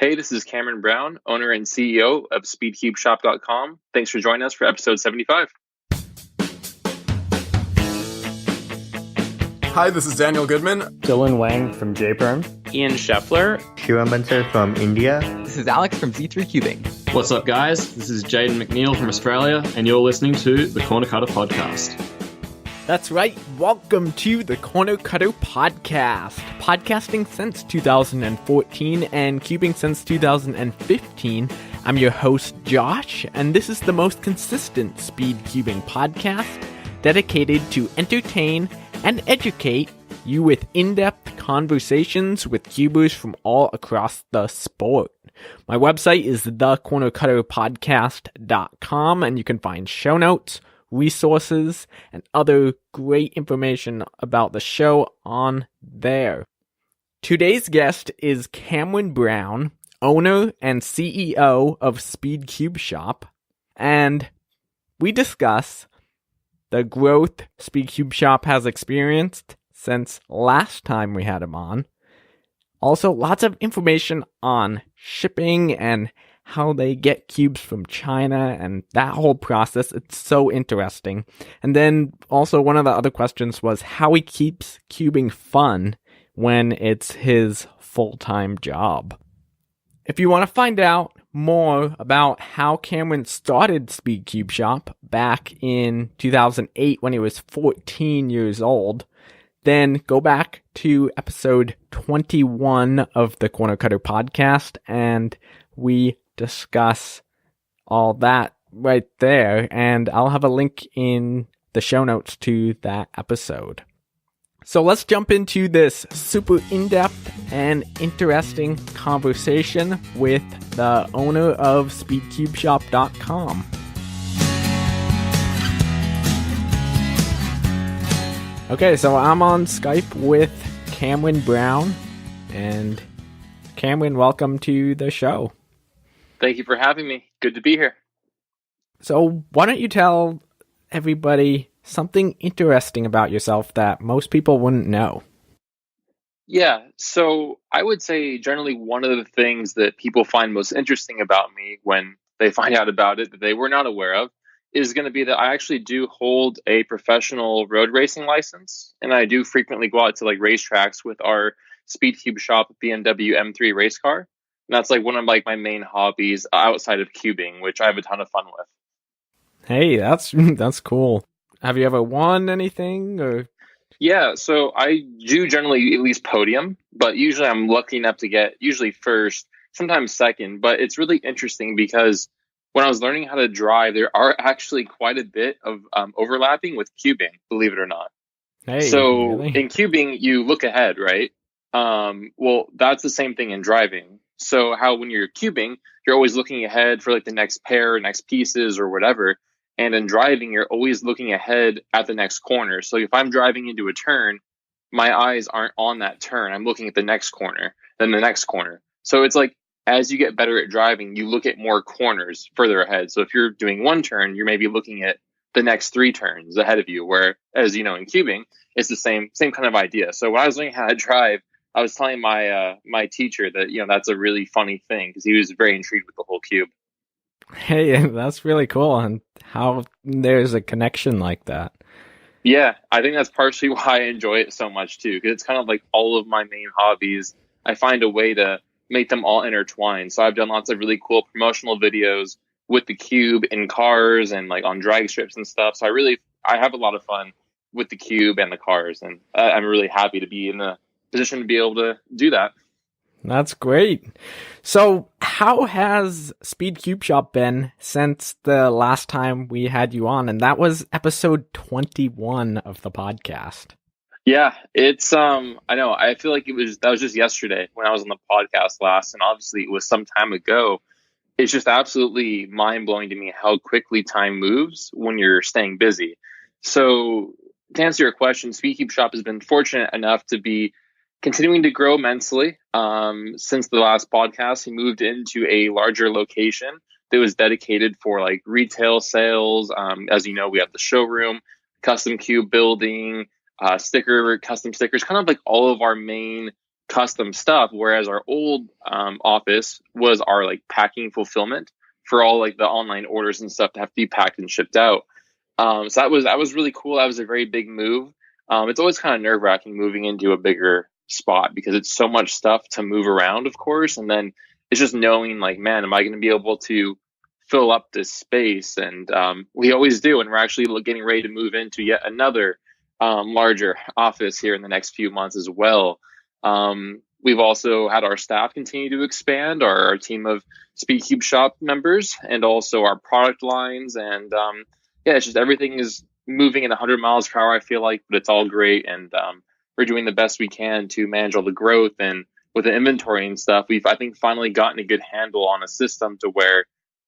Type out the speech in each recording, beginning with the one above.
Hey, this is Cameron Brown, owner and CEO of SpeedCubeShop.com. Thanks for joining us for episode 75. Hi, this is Daniel Goodman. Dylan Wang from JPerm. Ian Scheffler. Shivam Bansal from India. This is Alex from Z3 Cubing. What's up, guys? This is Jaden McNeil from Australia, and you're listening to the Corner Cutter Podcast. That's right. Welcome to the Corner Cutter Podcast. Podcasting since 2014 and cubing since 2015. I'm your host, Josh, and this is the most consistent speed cubing podcast dedicated to entertain and educate you with in-depth conversations with cubers from all across the sport. My website is thecornercutterpodcast.com, and you can find show notes, resources, and other great information about the show on there. Today's guest is Cameron Brown, owner and CEO of SpeedCubeShop, and we discuss the growth SpeedCubeShop has experienced since last time we had him on. Also, lots of information on shipping and how they get cubes from China and that whole process. It's so interesting. And then also one of the other questions was how he keeps cubing fun when it's his full-time job. If you want to find out more about how Cameron started SpeedCubeShop back in 2008 when he was 14 years old, then go back to episode 21 of the Corner Cutter Podcast, and we discuss all that right there, and I'll have a link in the show notes to that episode. So let's jump into this super in-depth and interesting conversation with the owner of SpeedCubeShop.com. Okay, so I'm on Skype with Cameron Brown, and Cameron, welcome to the show. Thank you for having me. Good to be here. So why don't you tell everybody something interesting about yourself that most people wouldn't know? Yeah, so I would say generally one of the things that people find most interesting about me when they find out about it that they were not aware of is going to be that I actually do hold a professional road racing license, and I do frequently go out to like racetracks with our SpeedCubeShop BMW M3 race car. And that's like one of like my main hobbies outside of cubing, which I have a ton of fun with. Hey, that's cool. Have you ever won anything? Or? Yeah, so I do generally at least podium, but usually I'm lucky enough to get usually first, sometimes second. But it's really interesting because when I was learning how to drive, there are actually quite a bit of overlapping with cubing, believe it or not. Hey, so really? In cubing, you look ahead, right? Well, that's the same thing in driving. So how when you're cubing, you're always looking ahead for like the next pair, next pieces or whatever. And in driving, you're always looking ahead at the next corner. So if I'm driving into a turn, my eyes aren't on that turn. I'm looking at the next corner, then the next corner. So it's like as you get better at driving, you look at more corners further ahead. So if you're doing one turn, you're maybe looking at the next three turns ahead of you. Where, as you know, in cubing, it's the same kind of idea. So when I was learning how to drive, I was telling my my teacher that that's a really funny thing because he was very intrigued with the whole cube. Hey, that's really cool, and how there's a connection like that. Yeah, I think that's partially why I enjoy it so much too, because it's kind of like all of my main hobbies. I find a way to make them all intertwined. So I've done lots of really cool promotional videos with the cube in cars and like on drag strips and stuff. So I have a lot of fun with the cube and the cars, and I'm really happy to be in the position to be able to do that. That's great. So how has SpeedCubeShop been since the last time we had you on? And that was episode 21 of the podcast. Yeah, it's I know. I feel like that was just yesterday when I was on the podcast last, and obviously it was some time ago. It's just absolutely mind-blowing to me how quickly time moves when you're staying busy. So to answer your question, SpeedCubeShop has been fortunate enough to be continuing to grow immensely. Since the last podcast, he moved into a larger location that was dedicated for like retail sales. As you know, we have the showroom, custom cube building, custom stickers, kind of like all of our main custom stuff, whereas our old office was our like packing fulfillment for all like the online orders and stuff to have to be packed and shipped out. So that was really cool. That was a very big move. It's always kind of nerve wracking moving into a bigger spot because it's so much stuff to move around, of course, and then it's just knowing like, man, am I going to be able to fill up this space? And we always do, and we're actually getting ready to move into yet another larger office here in the next few months as well. We've also had our staff continue to expand, our team of SpeedCubeShop members, and also our product lines. And yeah, it's just everything is moving at 100 miles per hour, I feel like, but it's all great. And we're doing the best we can to manage all the growth. And with the inventory and stuff, we've, I think, finally gotten a good handle on a system to where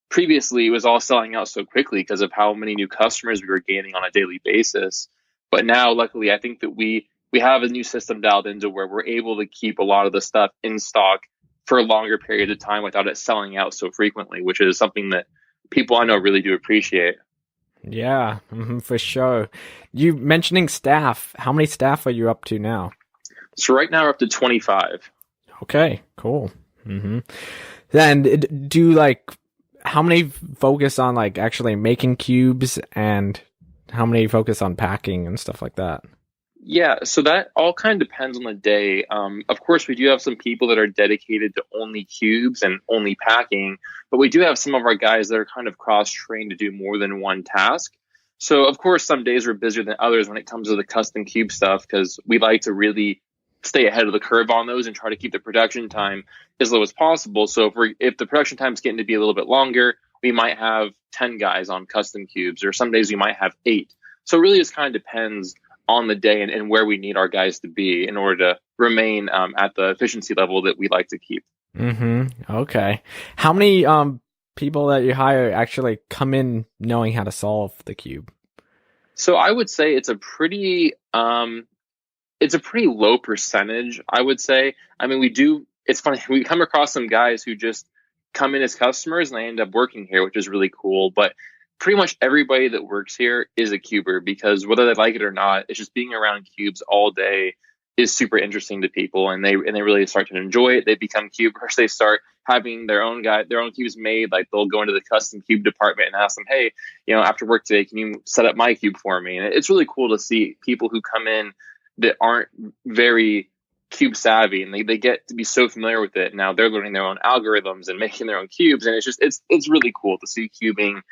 previously it was all selling out so quickly because of how many new customers we were gaining on a daily basis. But now, luckily, I think that we have a new system dialed into where we're able to keep a lot of the stuff in stock for a longer period of time without it selling out so frequently, which is something that people I know really do appreciate. Yeah, for sure. You mentioning staff. How many staff are you up to now? So right now we're up to 25. Okay, cool. Then do like, how many focus on like actually making cubes and how many focus on packing and stuff like that? Yeah, so that all kind of depends on the day. Of course, we do have some people that are dedicated to only cubes and only packing, but we do have some of our guys that are kind of cross-trained to do more than one task. So, of course, some days we're busier than others when it comes to the custom cube stuff because we like to really stay ahead of the curve on those and try to keep the production time as low as possible. So if the production time is getting to be a little bit longer, we might have 10 guys on custom cubes, or some days we might have 8. So it really just kind of depends on the day and where we need our guys to be in order to remain at the efficiency level that we like to keep. Okay. How many people that you hire actually come in knowing how to solve the cube? So I would say it's a pretty low percentage, I would say. I mean, it's funny, we come across some guys who just come in as customers and they end up working here, which is really cool. But pretty much everybody that works here is a cuber because whether they like it or not, it's just being around cubes all day is super interesting to people, and they really start to enjoy it. They become cubers. They start having their own cubes made. Like they'll go into the custom cube department and ask them, hey, after work today, can you set up my cube for me? And it's really cool to see people who come in that aren't very cube savvy, and they get to be so familiar with it. Now they're learning their own algorithms and making their own cubes, and it's really cool to see cubing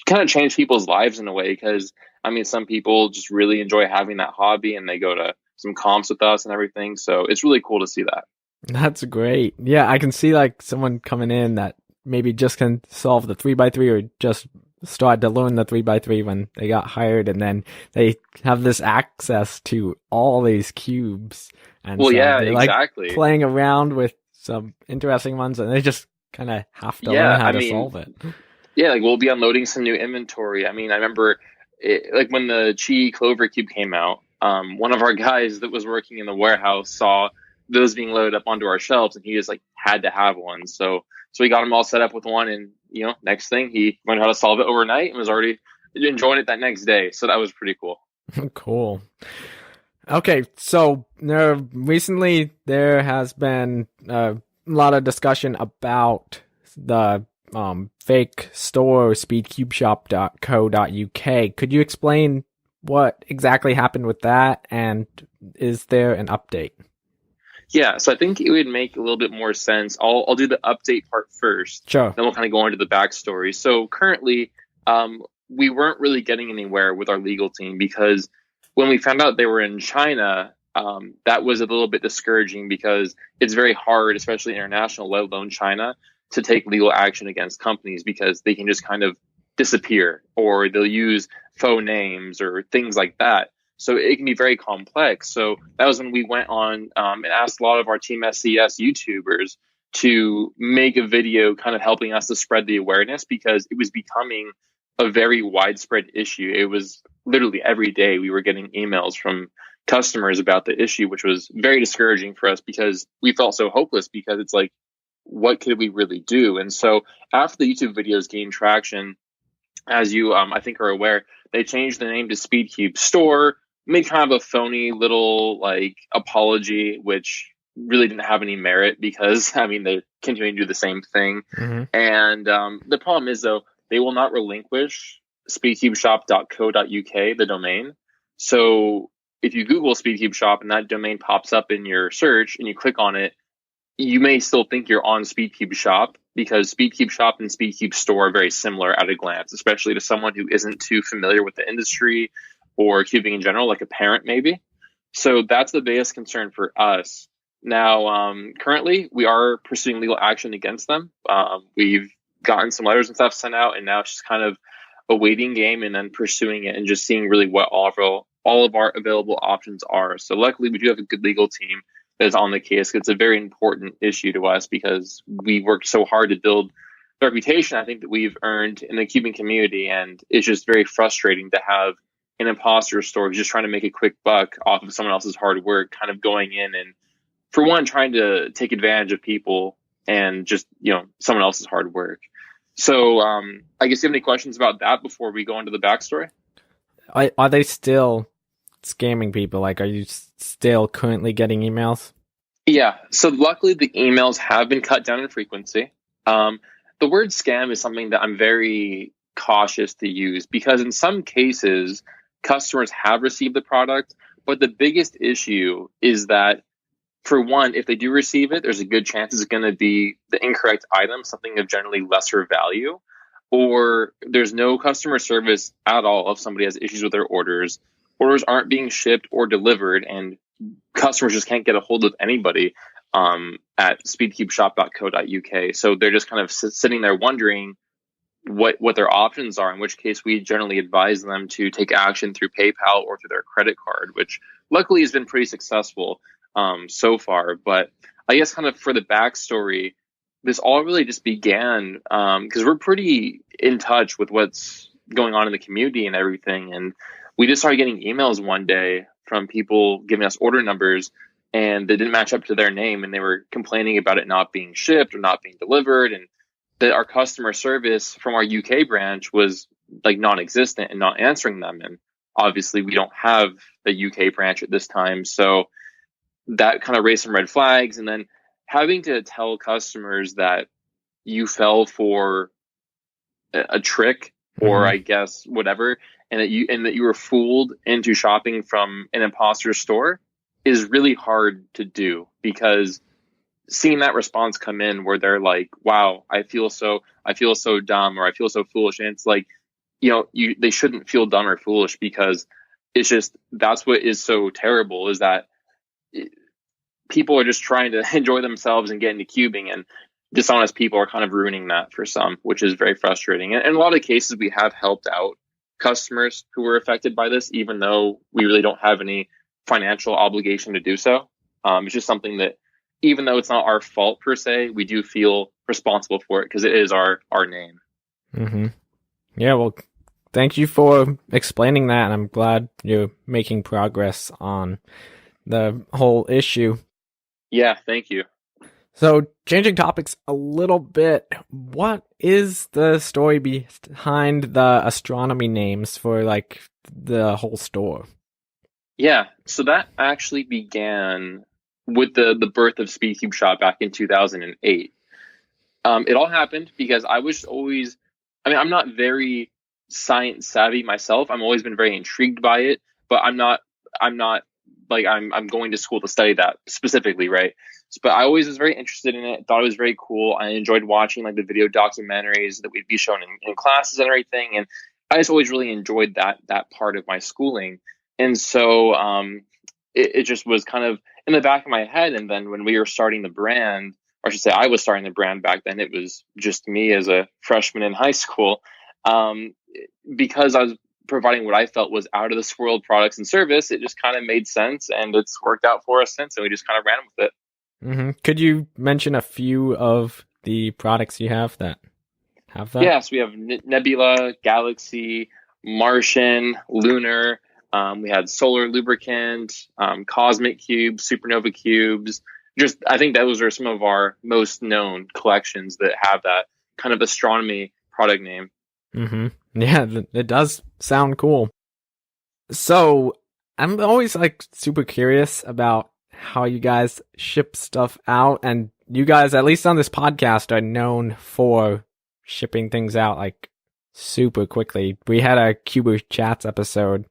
kind of change people's lives in a way, because I mean, some people just really enjoy having that hobby and they go to some comps with us and everything. So it's really cool to see that. That's great. Yeah, I can see like someone coming in that maybe just can solve the 3x3 or just started to learn the 3x3 when they got hired, and then they have this access to all these cubes. And well, so yeah, they're, exactly. Like, playing around with some interesting ones, and they just kind of have to learn how to solve it. Yeah, like we'll be unloading some new inventory. I mean, I remember like when the Chi Clover Cube came out, one of our guys that was working in the warehouse saw those being loaded up onto our shelves, and he just like had to have one. So we got him all set up with one, and next thing he learned how to solve it overnight and was already enjoying it that next day. So that was pretty cool. Cool. Okay, so recently there has been a lot of discussion about the fake store SpeedCubeShop.co.uk. Could you explain what exactly happened with that, and is there an update? Yeah, so I think it would make a little bit more sense. I'll do the update part first. Sure. Then we'll kind of go into the backstory. So currently, we weren't really getting anywhere with our legal team because when we found out they were in China, that was a little bit discouraging because it's very hard, especially international, let alone China, to take legal action against companies because they can just kind of disappear, or they'll use faux names or things like that. So it can be very complex. So that was when we went on and asked a lot of our Team SCS YouTubers to make a video kind of helping us to spread the awareness, because it was becoming a very widespread issue. It was literally every day we were getting emails from customers about the issue, which was very discouraging for us because we felt so hopeless, because it's like, what could we really do? And so after the YouTube videos gained traction, as you I think are aware, they changed the name to SpeedCube Store. made kind of a phony little like apology, which really didn't have any merit because I mean they continue to do the same thing. Mm-hmm. And the problem is though they will not relinquish speedcubeshop.co.uk, the domain. So if you Google SpeedCubeShop and that domain pops up in your search and you click on it, you may still think you're on SpeedCubeShop because SpeedCubeShop and SpeedCube Store are very similar at a glance, especially to someone who isn't too familiar with the industry or cubing in general, like a parent maybe. So that's the biggest concern for us. Now, currently, we are pursuing legal action against them. We've gotten some letters and stuff sent out, and now it's just kind of a waiting game and then pursuing it and just seeing really what all of our available options are. So luckily, we do have a good legal team that is on the case. It's a very important issue to us because we worked so hard to build the reputation I think that we've earned in the cubing community, and it's just very frustrating to have an imposter store who's just trying to make a quick buck off of someone else's hard work, kind of going in and, for one, trying to take advantage of people and just, someone else's hard work. So I guess you have any questions about that before we go into the backstory? Are they still scamming people? Like, are you still currently getting emails? Yeah. So luckily the emails have been cut down in frequency. The word scam is something that I'm very cautious to use because in some cases customers have received the product, but the biggest issue is that, for one, if they do receive it, there's a good chance it's going to be the incorrect item, something of generally lesser value, or there's no customer service at all if somebody has issues with their orders. Orders aren't being shipped or delivered, and customers just can't get a hold of anybody at speedcubeshop.co.uk. So they're just kind of sitting there wondering what their options are, in which case we generally advise them to take action through PayPal or through their credit card, which luckily has been pretty successful so far. But I guess kind of for the backstory, this all really just began because we're pretty in touch with what's going on in the community and everything. And we just started getting emails one day from people giving us order numbers and they didn't match up to their name, and they were complaining about it not being shipped or not being delivered, and that our customer service from our UK branch was like non-existent and not answering them. And obviously we don't have the UK branch at this time. So that kind of raised some red flags. And then having to tell customers that you fell for a trick or I guess whatever, and that you were fooled into shopping from an imposter store is really hard to do, because seeing that response come in where they're like, wow, I feel so dumb, or I feel so foolish. And it's like, they shouldn't feel dumb or foolish, because it's just, that's what is so terrible, is that people are just trying to enjoy themselves and get into cubing, and dishonest people are kind of ruining that for some, which is very frustrating. And in a lot of cases, we have helped out customers who were affected by this, even though we really don't have any financial obligation to do so. It's just something that, even though it's not our fault per se, we do feel responsible for it because it is our name. Mm-hmm. Yeah, well, thank you for explaining that, and I'm glad you're making progress on the whole issue. Yeah, thank you. So, changing topics a little bit, what is the story behind the astronomy names for, like, the whole store? Yeah, so that actually began with the birth of SpeedCubeShop back in 2008. It all happened because I was always, I'm not very science savvy myself. I've always been very intrigued by it, but I'm not like I'm going to school to study that specifically, right? But I always was very interested in it, thought it was very cool. I enjoyed watching like the video documentaries that we'd be shown in classes and everything. And I just always really enjoyed that part of my schooling. And so it just was kind of in the back of my head. And then when we were starting the brand, or I should say I was starting the brand back then, it was just me as a freshman in high school, because I was providing what I felt was out of this world products and service. It just kind of made sense, and it's worked out for us since, and we just kind of ran with it. Mm-hmm. Could you mention a few of the products you have that have that? Yes, we have Nebula, Galaxy, Martian, Lunar. We had Solar Lubricant, Cosmic Cubes, Supernova Cubes. Just, I think those are some of our most known collections that have that kind of astronomy product name. Mm-hmm. Yeah, it does sound cool. So, I'm always like super curious about how you guys ship stuff out, and you guys, at least on this podcast, are known for shipping things out like super quickly. We had a Cuber Chats episode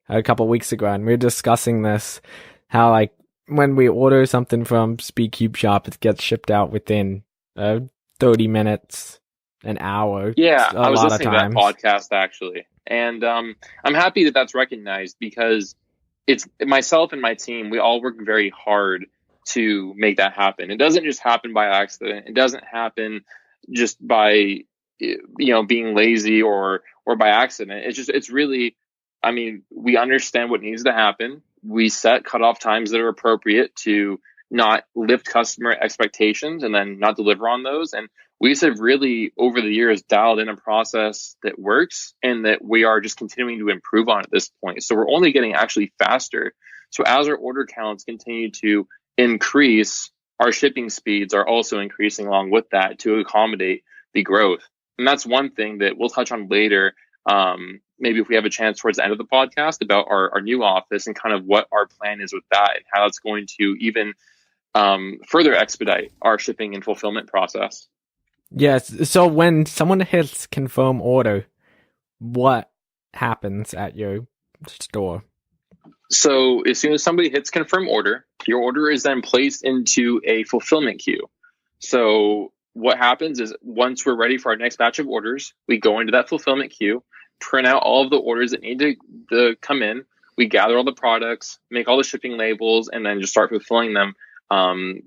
a couple weeks ago, and we were discussing this, how like when we order something from SpeedCubeShop, it gets shipped out within 30 minutes, an hour. Yeah, a I was lot listening of to times. that podcast actually, and I'm happy that that's recognized because it's myself and my team. We all work very hard to make that happen. It doesn't just happen by accident. It doesn't happen just by being lazy or by accident. It's really, I mean, we understand what needs to happen. We set cutoff times that are appropriate to not lift customer expectations and then not deliver on those. And we have really, over the years, dialed in a process that works and that we are just continuing to improve on at this point. So we're only getting actually faster. So as our order counts continue to increase, our shipping speeds are also increasing along with that to accommodate the growth. And that's one thing that we'll touch on later. Maybe if we have a chance towards the end of the podcast about our new office and kind of what our plan is with that and how it's going to even further expedite our shipping and fulfillment process. Yes. So when someone hits confirm order, what happens at your store? So as soon as somebody hits confirm order, your order is then placed into a fulfillment queue. So what happens is once we're ready for our next batch of orders, we go into that fulfillment queue, print out all of the orders that need to come in. We gather all the products, make all the shipping labels, and then just start fulfilling them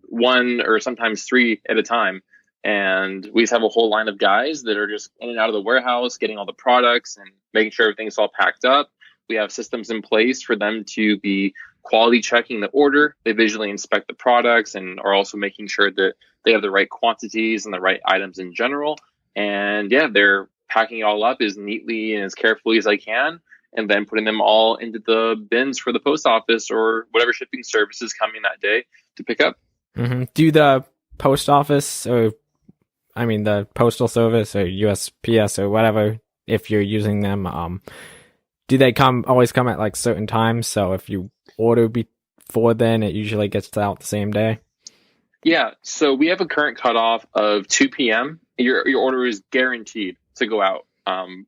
one or sometimes three at a time. And we just have a whole line of guys that are just in and out of the warehouse, getting all the products and making sure everything's all packed up. We have systems in place for them to be quality checking the order. They visually inspect the products and are also making sure that they have the right quantities and the right items in general. And yeah, they're packing it all up as neatly and as carefully as they can, and then putting them all into the bins for the post office or whatever shipping service is coming that day to pick up. Mm-hmm. Do the post office the postal service or USPS or whatever, if you're using them, do they always come at like certain times? So if you order before then, it usually gets out the same day? Yeah, so we have a current cutoff of 2 p.m. Your order is guaranteed to go out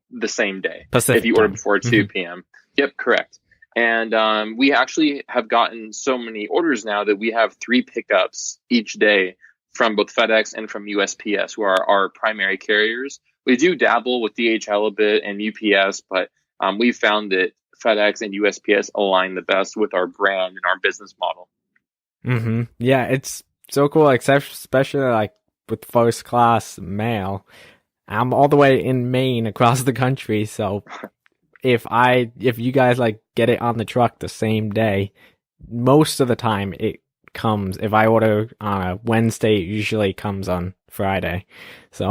the same day Pacific if you order time. before 2 p.m. Yep, correct. And we actually have gotten so many orders now that we have 3 pickups each day from both FedEx and from USPS, who are our primary carriers. We do dabble with DHL a bit and UPS, but we've found that FedEx and USPS align the best with our brand and our business model. Mm-hmm. Yeah, it's so cool, especially like with first class mail. I'm all the way in Maine across the country, so if you guys like get it on the truck the same day, most of the time it comes. If I order on a Wednesday, it usually comes on Friday. So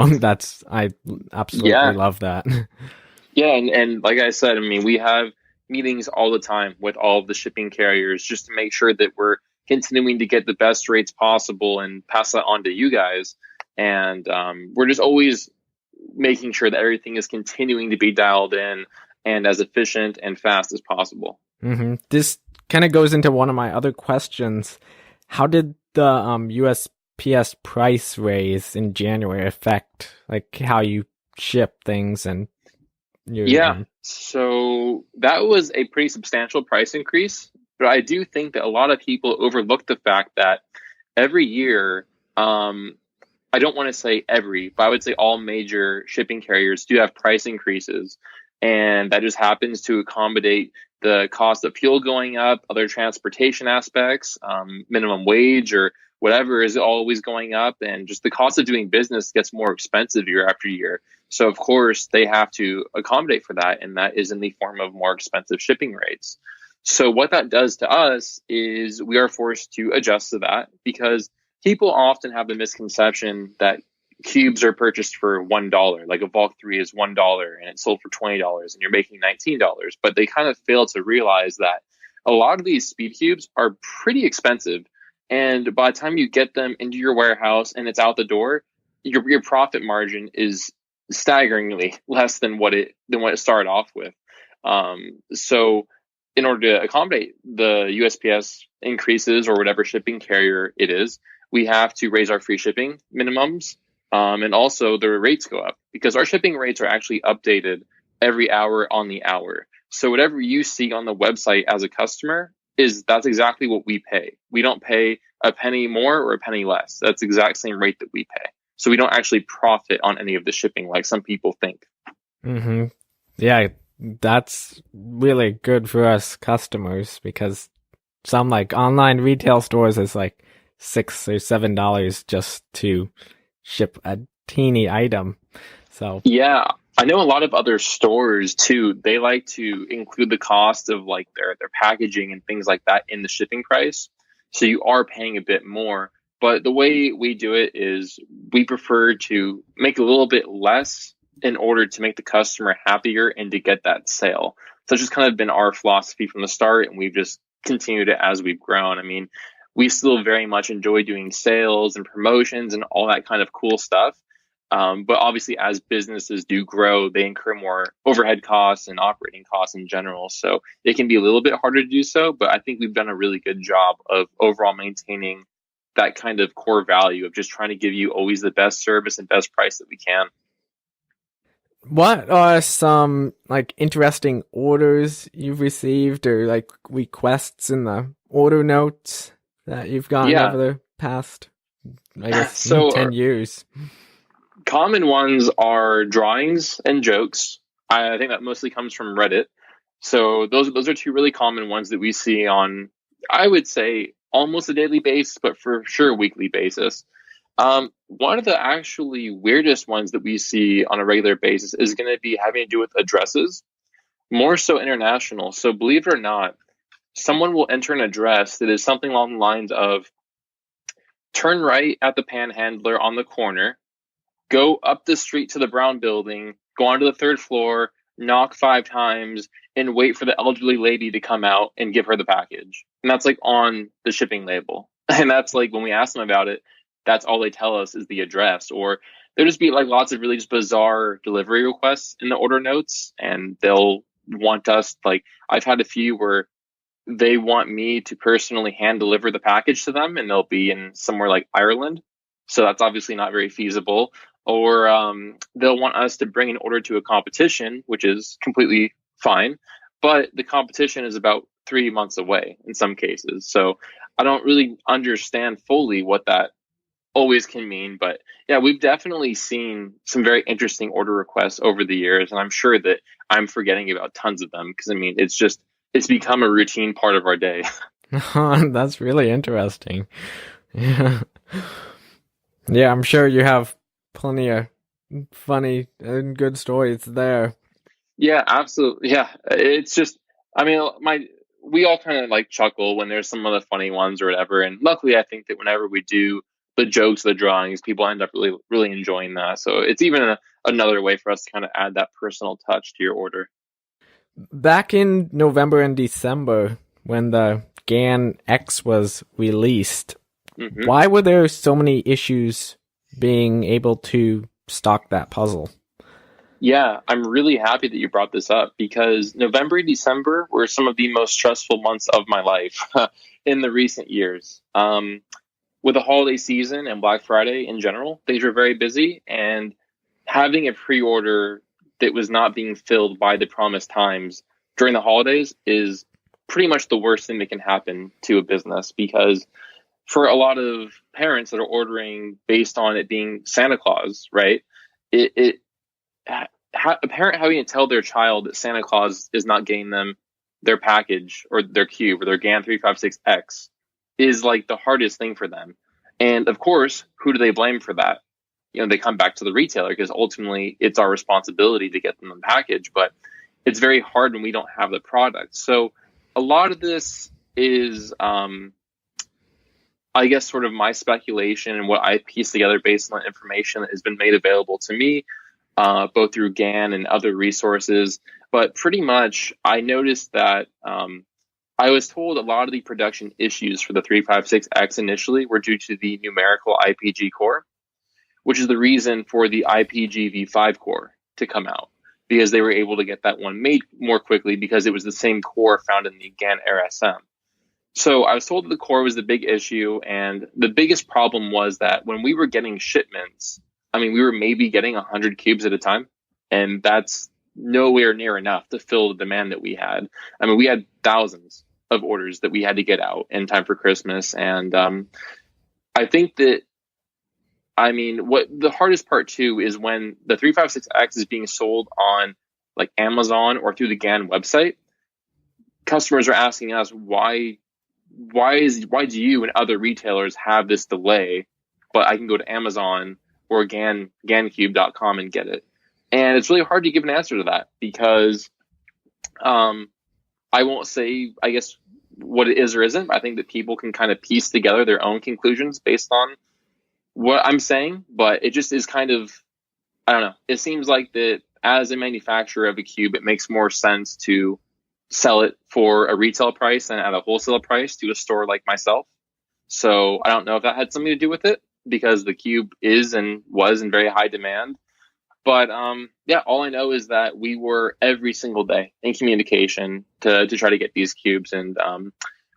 I absolutely love that. Yeah, and like I said, I mean, we have meetings all the time with all of the shipping carriers just to make sure that we're continuing to get the best rates possible and pass that on to you guys. And we're just always making sure that everything is continuing to be dialed in and as efficient and fast as possible. Mm-hmm. This kind of goes into one of my other questions. How did the USPS price raise in January affect like how you ship things and so that was a pretty substantial price increase, but I do think that a lot of people overlook the fact that every year, I don't want to say every, but I would say all major shipping carriers do have price increases, and that just happens to accommodate the cost of fuel going up, other transportation aspects, minimum wage or whatever is always going up, and just the cost of doing business gets more expensive year after year. So of course they have to accommodate for that, and that is in the form of more expensive shipping rates. So what that does to us is we are forced to adjust to that, because people often have the misconception that cubes are purchased for $1, like a Bulk 3 is $1 and it's sold for $20 and you're making $19. But they kind of fail to realize that a lot of these speed cubes are pretty expensive. And by the time you get them into your warehouse and it's out the door, your profit margin is staggeringly less than what it started off with. So in order to accommodate the USPS increases or whatever shipping carrier it is, we have to raise our free shipping minimums. And also the rates go up because our shipping rates are actually updated every hour on the hour. So whatever you see on the website as a customer that's exactly what we pay. We don't pay a penny more or a penny less. That's the exact same rate that we pay. So we don't actually profit on any of the shipping like some people think. Mm-hmm. Yeah, that's really good for us customers because some like online retail stores is like $6 or $7 just to ship a teeny item. So yeah, I know a lot of other stores too. They like to include the cost of like their packaging and things like that in the shipping price. So you are paying a bit more. But the way we do it is we prefer to make a little bit less in order to make the customer happier and to get that sale. So it's just kind of been our philosophy from the start, and we've just continued it as we've grown. I mean, we still very much enjoy doing sales and promotions and all that kind of cool stuff. But obviously, as businesses do grow, they incur more overhead costs and operating costs in general. So it can be a little bit harder to do so. But I think we've done a really good job of overall maintaining that kind of core value of just trying to give you always the best service and best price that we can. what are some like interesting orders you've received or like requests in the order notes that you've gotten over the past, I guess, 10 years? Common ones are drawings and jokes. I think that mostly comes from Reddit. So those are two really common ones that we see on, I would say, almost a daily basis, but for sure weekly basis. One of the actually weirdest ones that we see on a regular basis is going to be having to do with addresses, more so international. So believe it or not, someone will enter an address that is something along the lines of turn right at the Panhandler on the corner, go up the street to the brown building, go onto the third floor, knock 5 times, and wait for the elderly lady to come out and give her the package. And that's like on the shipping label. And that's like when we ask them about it, that's all they tell us is the address. Or there'll just be like lots of really just bizarre delivery requests in the order notes. And they'll want us, like, I've had a few where they want me to personally hand deliver the package to them, and they'll be in somewhere like Ireland. So that's obviously not very feasible. Or they'll want us to bring an order to a competition, which is completely fine. But the competition is about 3 months away in some cases. So I don't really understand fully what that always can mean. But yeah, we've definitely seen some very interesting order requests over the years. And I'm sure that I'm forgetting about tons of them because, I mean, it's become a routine part of our day. That's really interesting. Yeah. Yeah, I'm sure you have plenty of funny and good stories there. Yeah, absolutely. Yeah, it's just, I mean, we all kind of like chuckle when there's some of the funny ones or whatever. And luckily, I think that whenever we do the jokes, the drawings, people end up really, really enjoying that. So it's even another way for us to kind of add that personal touch to your order. Back in November and December, when the Gan X was released, why were there so many issues being able to stock that puzzle? Yeah, I'm really happy that you brought this up because November and December were some of the most stressful months of my life in the recent years. With the holiday season and Black Friday in general, things were very busy, and having a pre-order that was not being filled by the promised times during the holidays is pretty much the worst thing that can happen to a business, because for a lot of parents that are ordering based on it being Santa Claus, right? A parent having to tell their child that Santa Claus is not getting them their package or their cube or their GAN 356X is like the hardest thing for them. And of course, who do they blame for that? You know, they come back to the retailer because ultimately it's our responsibility to get them the package, but it's very hard when we don't have the product. So a lot of this is, I guess, sort of my speculation and what I pieced together based on information that has been made available to me, both through GAN and other resources. But pretty much, I noticed that I was told a lot of the production issues for the 356X initially were due to the numerical IPG core, which is the reason for the IPG V5 core to come out. because they were able to get that one made more quickly because it was the same core found in the Gan RSM. So I was told that the core was the big issue, and the biggest problem was that when we were getting shipments, I mean, we were maybe getting 100 cubes at a time, and that's nowhere near enough to fill the demand that we had. I mean, we had thousands of orders that we had to get out in time for Christmas, and I think that, I mean, what the hardest part too is when the 356X is being sold on like Amazon or through the GAN website, customers are asking us why do you and other retailers have this delay, but I can go to Amazon or GanCube.com and get it. And it's really hard to give an answer to that because I won't say, I guess, what it is or isn't. I think that people can kind of piece together their own conclusions based on what I'm saying, but it just is kind of, I don't know. It seems like that as a manufacturer of a cube, it makes more sense to sell it for a retail price and at a wholesale price to a store like myself. So I don't know if that had something to do with it because the cube is and was in very high demand. But yeah, all I know is that we were every single day in communication to try to get these cubes. And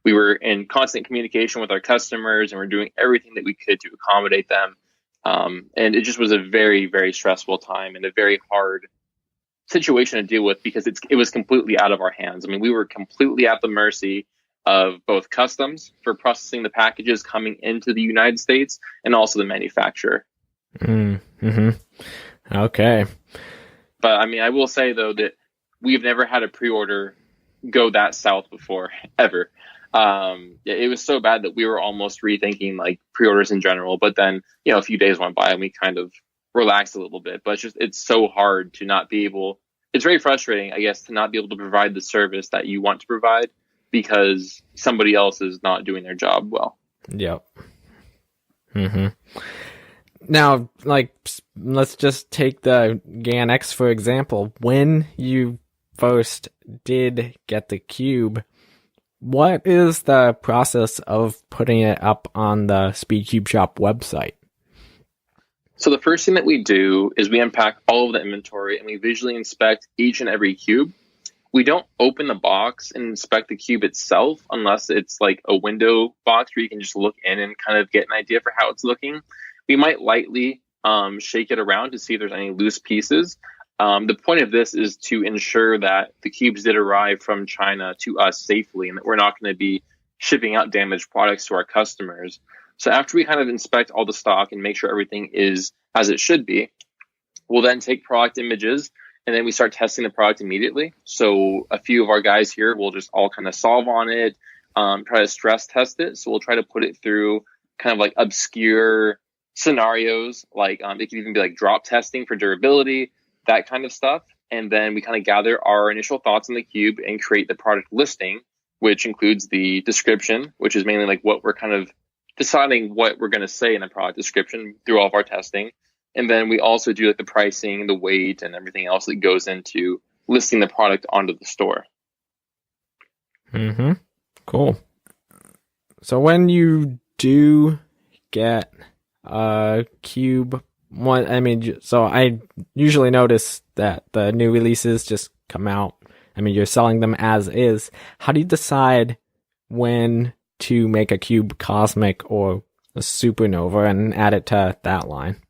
we were in constant communication with our customers and we're doing everything that we could to accommodate them. And it just was a very, very stressful time and a very hard situation to deal with because it was completely out of our hands. I mean, we were completely at the mercy of both customs for processing the packages coming into the United States and also the manufacturer. Mm-hmm. Okay. But I mean, I will say though that we've never had a pre-order go that south before, ever. It was so bad that we were almost rethinking like pre-orders in general. But then, you know, a few days went by and we kind of relaxed a little bit. But it's so hard to not be able. It's very frustrating, I guess, to not be able to provide the service that you want to provide because somebody else is not doing their job well. Yep. Mm-hmm. Now, like, let's just take the Gan X for example. When you first did get the cube, what is the process of putting it up on the SpeedCubeShop website? So the first thing that we do is we unpack all of the inventory and we visually inspect each and every cube. We don't open the box and inspect the cube itself unless it's like a window box where you can just look in and kind of get an idea for how it's looking. We might lightly shake it around to see if there's any loose pieces. The point of this is to ensure that the cubes did arrive from China to us safely and that we're not going to be shipping out damaged products to our customers. So after we kind of inspect all the stock and make sure everything is as it should be, we'll then take product images and then we start testing the product immediately. So a few of our guys here will just all kind of solve on it, try to stress test it. So we'll try to put it through kind of like obscure scenarios, like it can even be like drop testing for durability, that kind of stuff. And then we kind of gather our initial thoughts on the cube and create the product listing, which includes the description, which is mainly like what we're kind of deciding what we're going to say in the product description through all of our testing. And then we also do like the pricing, the weight, and everything else that goes into listing the product onto the store. Mm-hmm. Cool. So when you do get a cube, so I usually notice that the new releases just come out. I mean, you're selling them as is. How do you decide when to make a cube cosmic or a supernova and add it to that line?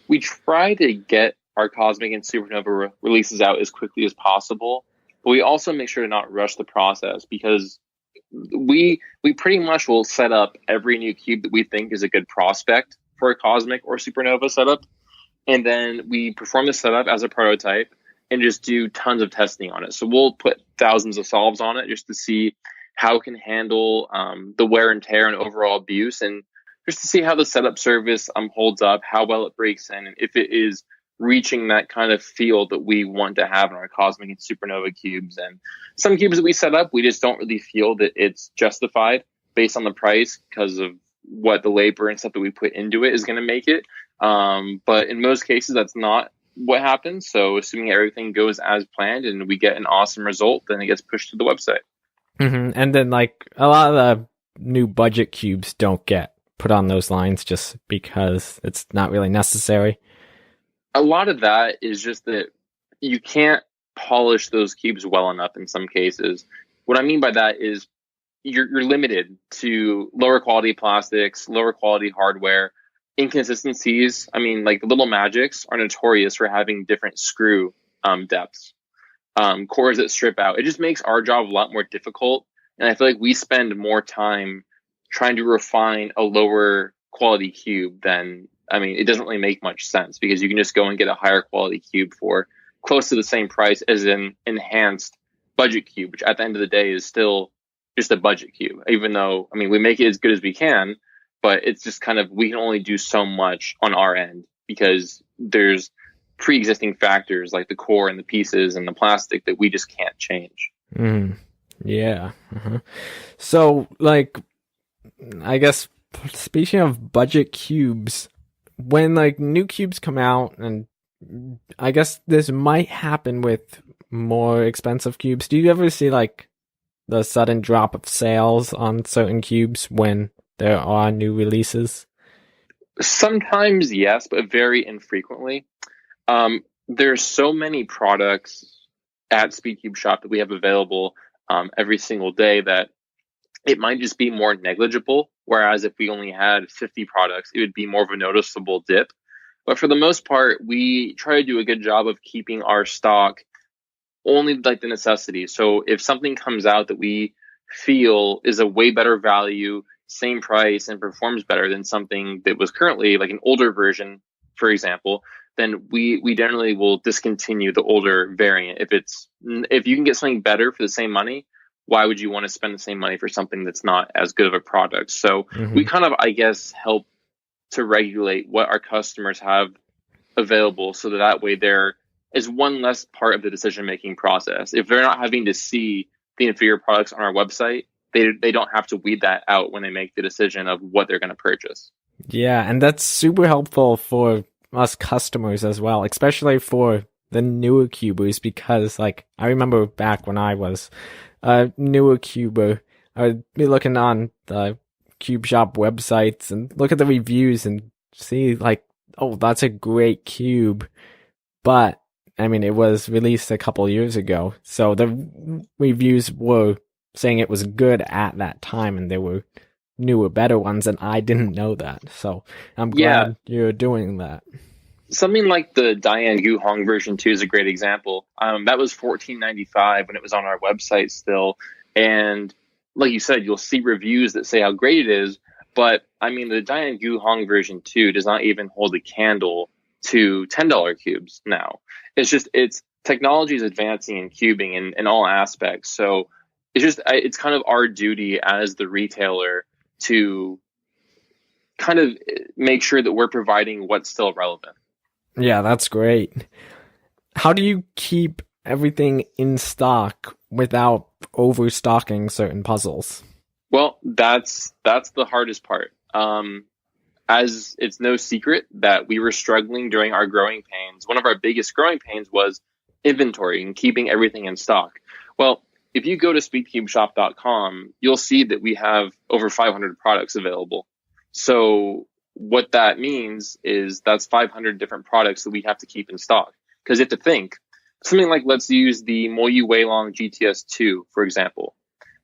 We try to get our cosmic and supernova releases out as quickly as possible, but we also make sure to not rush the process because we pretty much will set up every new cube that we think is a good prospect for a cosmic or supernova setup, and then we perform the setup as a prototype and just do tons of testing on it. So we'll put thousands of solves on it just to see how it can handle the wear and tear and overall abuse, and just to see how the setup service holds up, how well it breaks in, and if it is reaching that kind of feel that we want to have in our cosmic and supernova cubes. And some cubes that we set up, we just don't really feel that it's justified based on the price because of what the labor and stuff that we put into it is going to make it. But in most cases, that's not what happens. So assuming everything goes as planned and we get an awesome result, then it gets pushed to the website. Mm-hmm. And then like a lot of the new budget cubes don't get put on those lines just because it's not really necessary. A lot of that is just that you can't polish those cubes well enough in some cases. What I mean by that is you're limited to lower quality plastics, lower quality hardware, inconsistencies. I mean, like the Little Magics are notorious for having different screw depths, cores that strip out. It just makes our job a lot more difficult. And I feel like we spend more time trying to refine a lower quality cube than, I mean, it doesn't really make much sense because you can just go and get a higher quality cube for close to the same price as an enhanced budget cube, which at the end of the day is still just a budget cube, even though, I mean, we make it as good as we can, but it's just kind of, we can only do so much on our end because there's pre-existing factors like the core and the pieces and the plastic that we just can't change. Yeah. So, like, I guess speaking of budget cubes, when like new cubes come out, and I guess this might happen with more expensive cubes, do you ever see like the sudden drop of sales on certain cubes when there are new releases? Sometimes, yes, but very infrequently. There's so many products at SpeedCubeShop that we have available every single day that it might just be more negligible. Whereas if we only had 50 products, it would be more of a noticeable dip. But for the most part, we try to do a good job of keeping our stock only like the necessity. So if something comes out that we feel is a way better value, same price, and performs better than something that was currently like an older version, for example, then we generally will discontinue the older variant. If you can get something better for the same money, why would you want to spend the same money for something that's not as good of a product? So we kind of, I guess, help to regulate what our customers have available so that way there is one less part of the decision-making process. If they're not having to see the inferior products on our website, they don't have to weed that out when they make the decision of what they're going to purchase. Yeah, and that's super helpful for us customers as well, especially for the newer cubers, because like I remember back when I was a newer cuber, I would be looking on the CubeShop websites and look at the reviews and see like, oh, that's a great cube, but I mean, it was released a couple years ago, so the reviews were saying it was good at that time, and there were newer, better ones, and I didn't know that. So I'm glad you're doing that. Something like the Diane Gu Hong version 2 is a great example. That was $14.95 when it was on our website still, and like you said, you'll see reviews that say how great it is, but I mean, the Diane Gu Hong version 2 does not even hold a candle to $10 cubes now. It's technology is advancing in cubing in all aspects. So it's kind of our duty as the retailer to kind of make sure that we're providing what's still relevant. Yeah, that's great. How do you keep everything in stock without overstocking certain puzzles? Well, that's the hardest part. As it's no secret that we were struggling during our growing pains. One of our biggest growing pains was inventory and keeping everything in stock. Well, if you go to SpeedCubeShop.com, you'll see that we have over 500 products available. So what that means is that's 500 different products that we have to keep in stock. Because you have to think, something like, let's use the Moyu Weilong GTS2, for example.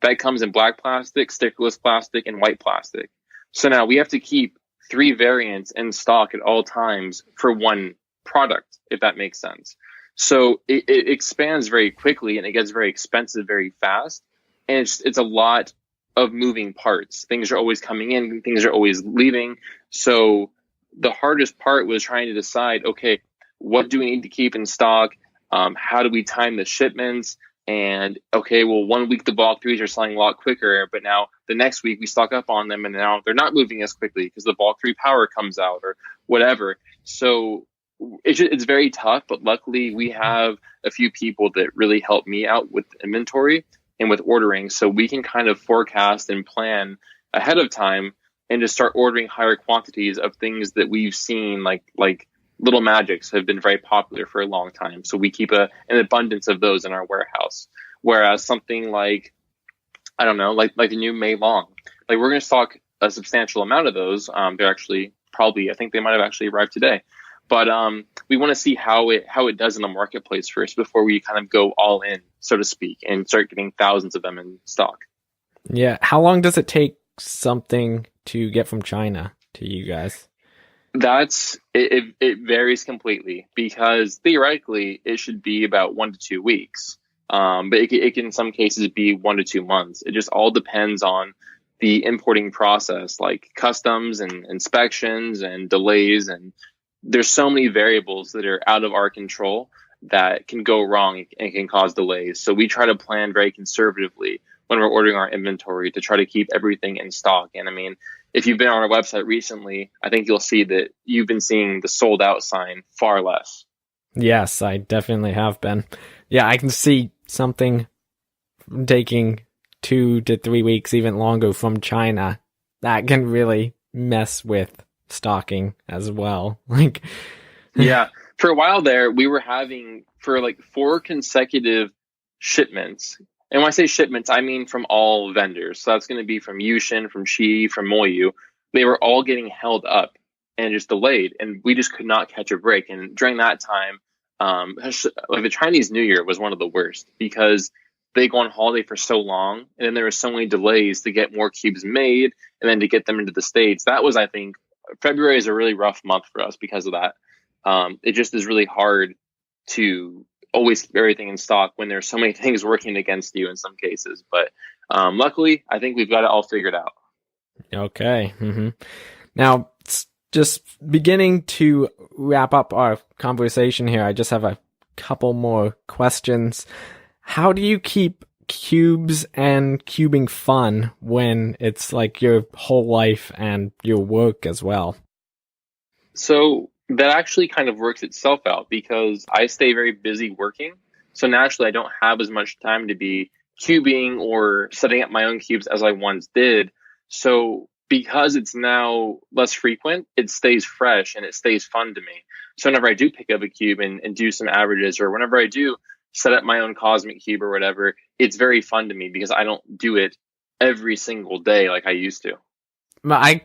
That comes in black plastic, stickerless plastic, and white plastic. So now we have to keep 3 variants in stock at all times for one product, if that makes sense. So it expands very quickly and it gets very expensive very fast. And it's a lot of moving parts. Things are always coming in, things are always leaving. So the hardest part was trying to decide, okay, what do we need to keep in stock? How do we time the shipments? And okay, well, 1 week the Bulk 3s are selling a lot quicker, but now the next week we stock up on them and now they're not moving as quickly because the Bulk 3 power comes out or whatever. So it's very tough, but luckily we have a few people that really help me out with inventory and with ordering, so we can kind of forecast and plan ahead of time and just start ordering higher quantities of things that we've seen, like Little Magics have been very popular for a long time. So we keep an abundance of those in our warehouse. Whereas something like, I don't know, like the new Mei Long, like we're going to stock a substantial amount of those. They're actually I think they might have actually arrived today. But we want to see how it does in the marketplace first before we kind of go all in, so to speak, and start getting thousands of them in stock. Yeah. How long does it take something to get from China to you guys? It varies completely, because theoretically it should be about 1 to 2 weeks. But it can in some cases be 1 to 2 months. It just all depends on the importing process, like customs and inspections and delays. And there's so many variables that are out of our control that can go wrong and can cause delays. So we try to plan very conservatively when we're ordering our inventory to try to keep everything in stock. And I mean, if you've been on our website recently, I think you'll see that you've been seeing the sold out sign far less. Yes, I definitely have been. Yeah, I can see something taking 2 to 3 weeks, even longer from China. That can really mess with stocking as well. Yeah, for a while there, we were having for like 4 consecutive shipments. And when I say shipments, I mean from all vendors. So that's going to be from Yushin, from Qi, from Moyu. They were all getting held up and just delayed, and we just could not catch a break. And during that time, like the Chinese New Year was one of the worst, because they go on holiday for so long, and then there were so many delays to get more cubes made and then to get them into the States. That was, I think, February is a really rough month for us because of that. It just is really hard to always keep everything in stock when there's so many things working against you in some cases. But luckily, I think we've got it all figured out. Okay. Mm-hmm. Now, just beginning to wrap up our conversation here, I just have a couple more questions. How do you keep cubes and cubing fun when it's like your whole life and your work as well? So that actually kind of works itself out, because I stay very busy working. So naturally, I don't have as much time to be cubing or setting up my own cubes as I once did. So because it's now less frequent, it stays fresh and it stays fun to me. So whenever I do pick up a cube and do some averages, or whenever I do set up my own cosmic cube or whatever, it's very fun to me because I don't do it every single day like I used to. I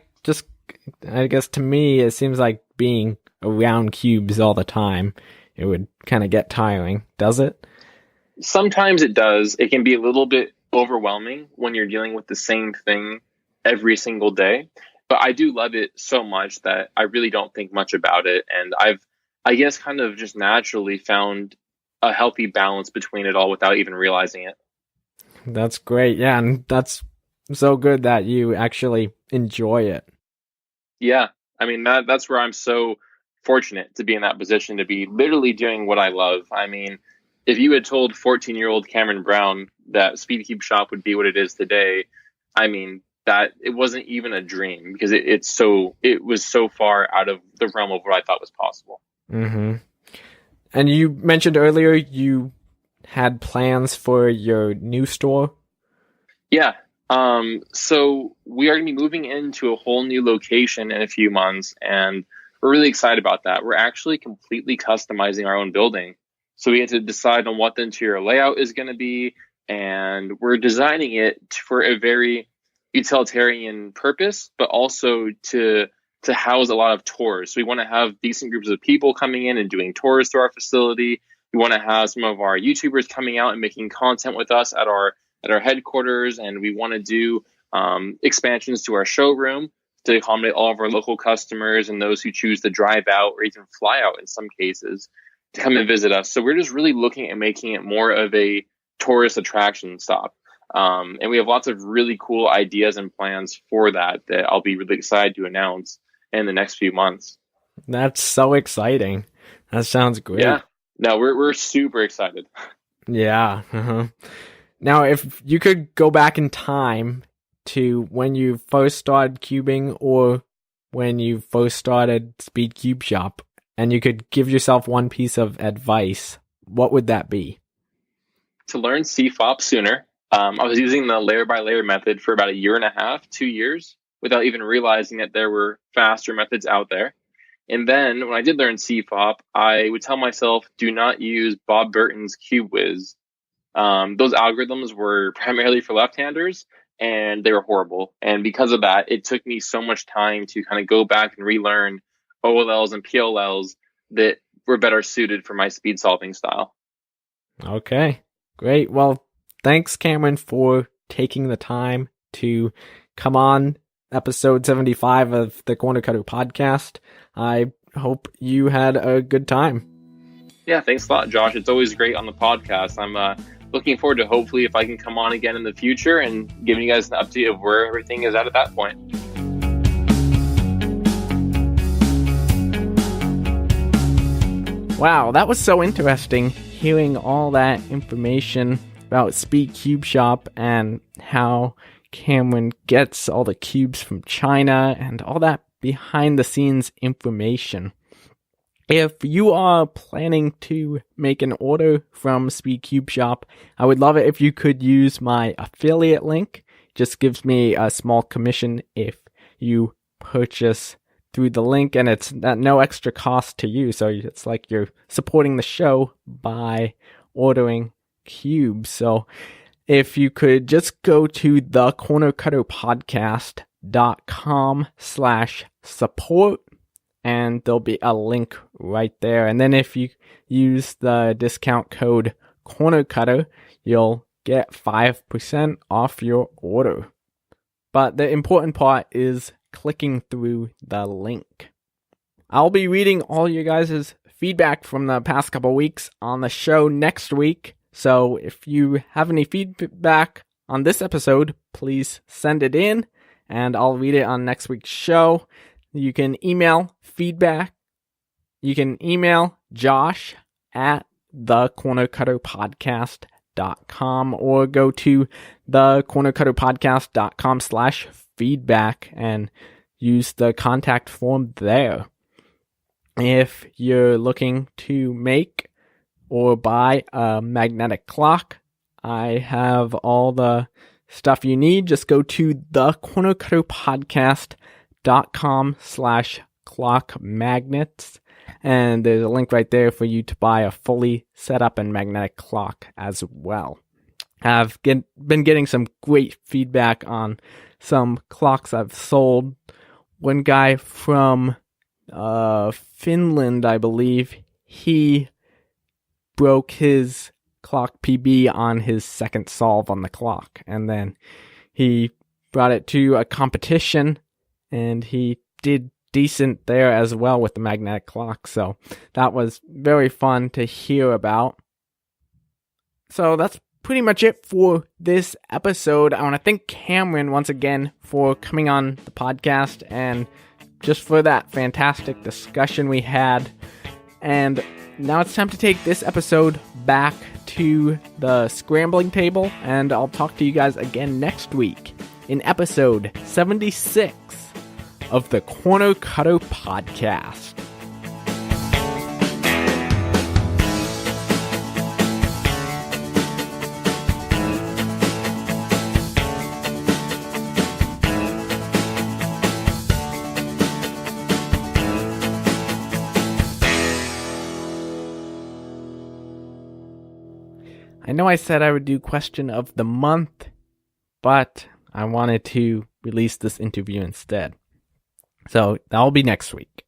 guess to me, it seems like being around cubes all the time, it would kind of get tiring, does it? Sometimes it does. It can be a little bit overwhelming when you're dealing with the same thing every single day. But I do love it so much that I really don't think much about it. And I guess, kind of just naturally found a healthy balance between it all without even realizing it. That's great. Yeah, and that's so good that you actually enjoy it. Yeah. I mean, that's where I'm so fortunate to be in that position, to be literally doing what I love. I mean, if you had told 14-year-old Cameron Brown that SpeedCubeShop would be what it is today, I mean, that it wasn't even a dream, because it was so far out of the realm of what I thought was possible. Mm-hmm. And you mentioned earlier you had plans for your new store? Yeah. So we are going to be moving into a whole new location in a few months, and we're really excited about that. We're actually completely customizing our own building. So we had to decide on what the interior layout is going to be, and we're designing it for a very utilitarian purpose, but also to house a lot of tours. So we want to have decent groups of people coming in and doing tours to our facility. We want to have some of our YouTubers coming out and making content with us at our headquarters, and we want to do expansions to our showroom to accommodate all of our local customers and those who choose to drive out or even fly out in some cases to come and visit us. So we're just really looking at making it more of a tourist attraction stop. And we have lots of really cool ideas and plans for that I'll be really excited to announce in the next few months. That's so exciting. That sounds great. Yeah. No, we're super excited. Yeah. Uh-huh. Now, if you could go back in time to when you first started cubing or when you first started SpeedCubeShop, and you could give yourself one piece of advice, what would that be? To learn CFOP sooner. I was using the layer by layer method for about 1.5 to 2 years without even realizing that there were faster methods out there. And then when I did learn CFOP, I would tell myself, do not use Bob Burton's CubeWiz. Those algorithms were primarily for left-handers, and they were horrible. And because of that, it took me so much time to kind of go back and relearn OLLs and PLLs that were better suited for my speed solving style. Okay, great. Well, thanks, Cameron, for taking the time to come on episode 75 of the Corner Cutter podcast. I hope you had a good time. Yeah, thanks a lot, Josh. It's always great on the podcast. I'm looking forward to hopefully if I can come on again in the future and giving you guys an update of where everything is at that point. Wow, that was so interesting hearing all that information about SpeedCubeShop and how Cameron gets all the cubes from China and all that behind the scenes information. If you are planning to make an order from SpeedCubeShop, I would love it if you could use my affiliate link. It just gives me a small commission if you purchase through the link, and it's at no extra cost to you. So it's like you're supporting the show by ordering cubes. So if you could just go to thecornercutterpodcast.com/support, and there'll be a link right there. And then if you use the discount code CornerCutter, you'll get 5% off your order. But the important part is clicking through the link. I'll be reading all you guys' feedback from the past couple weeks on the show next week. So if you have any feedback on this episode, please send it in and I'll read it on next week's show. You can email feedback. You can email Josh at thecornercutterpodcast.com or go to thecornercutterpodcast.com/feedback and use the contact form there. If you're looking to make or buy a magnetic clock, I have all the stuff you need. Just go to thecornercutterpodcast.com/clock magnets, and there's a link right there for you to buy a fully set up and magnetic clock as well. I've been getting some great feedback on some clocks I've sold. One guy from Finland, I believe, he broke his clock PB on his second solve on the clock, and then he brought it to a competition and he did decent there as well with the magnetic clock. So that was very fun to hear about. So that's pretty much it for this episode. I want to thank Cameron once again for coming on the podcast and just for that fantastic discussion we had. And now it's time to take this episode back to the scrambling table, and I'll talk to you guys again next week in episode 76 of the Corner Cutter Podcast. I know I said I would do question of the month, but I wanted to release this interview instead. So that'll be next week.